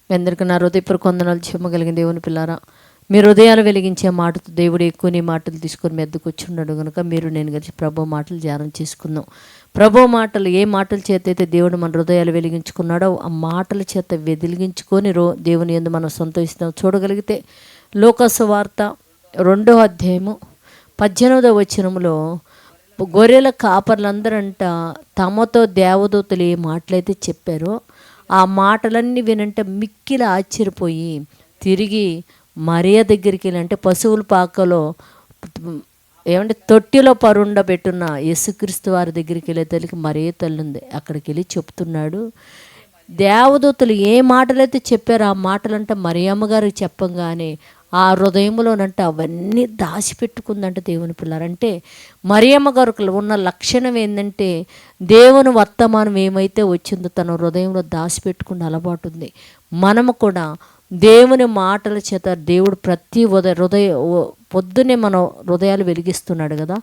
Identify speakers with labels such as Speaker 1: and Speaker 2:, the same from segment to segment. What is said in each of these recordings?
Speaker 1: మీ అందరికీ నా హృదయపూర్వక వందనాలు. చెమ్మగలిగిన దేవుని పిల్లారా, మీ హృదయాలు వెలిగించే మాటతో దేవుడు ఎక్కువ నీ మాటలు తీసుకొని మెద్దకు వచ్చి ఉన్నాడు కనుక మీరు నేను కలిసి ప్రభు మాటలు ధ్యానం చేసుకుందాం. ప్రభు మాటలు ఏ మాటల చేత అయితే దేవుడు మన హృదయాలు వెలిగించుకున్నాడో ఆ మాటల చేత వెలిగించుకొని దేవుని యందు మనం సంతోషిస్తాం. చూడగలిగితే లూకాసు వార్త 2వ అధ్యాయము 18వ వచనంలో గొర్రెల కాపర్లందరంట తమతో దేవదూతలు ఏ మాటలైతే చెప్పారో ఆ మాటలన్నీ వినంటే మిక్కిలి ఆశ్చర్యపోయి తిరిగి మరియ దగ్గరికి వెళ్ళి, అంటే పశువుల పాకలో తొట్టిలో పరుండబెట్టున్న యేసుక్రీస్తు వారి దగ్గరికి వెళ్ళే తల్లికి మరియ తల్లి ఉంది. అక్కడికి వెళ్ళి చెప్తున్నాడు, దేవదూతలు ఏ మాటలైతే చెప్పారో ఆ మాటలంటే మరియమ్మ గారికి చెప్పంగానే ఆ హృదయంలోనంటే అవన్నీ దాచిపెట్టుకుందంటే దేవుని పిల్లారంటే మరియమ్మ గారికి ఉన్న లక్షణం ఏంటంటే దేవుని వర్తమానం ఏమైతే వచ్చిందో తన హృదయంలో దాచిపెట్టుకున్న అలవాటు ఉంది. మనము కూడా దేవుని మాటల చేత దేవుడు ప్రతి పొద్దునే మన హృదయాలు వెలిగిస్తున్నాడు కదా,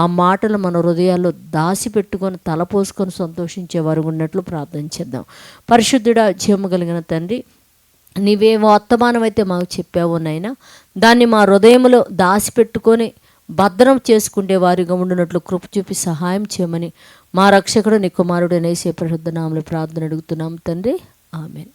Speaker 1: ఆ మాటలు మన హృదయాల్లో దాచిపెట్టుకొని తలపోసుకొని సంతోషించే వారు ఉన్నట్లు ప్రార్థన చేద్దాం. పరిశుద్ధుడా, జీవము కలిగిన తండ్రి, నీవే వర్తమానం అయితే మాకు చెప్పావు నాయనా, దాన్ని మా హృదయంలో దాచిపెట్టుకొని భద్రం చేసుకుంటే వారిగా ఉండినట్లు కృప చూపి సహాయం చేయమని మా రక్షకుడు నీ కుమారుడు యేసు పరిశుద్ధ నామములో ప్రార్థన అడుగుతున్నాం తండ్రి, ఆమేన్.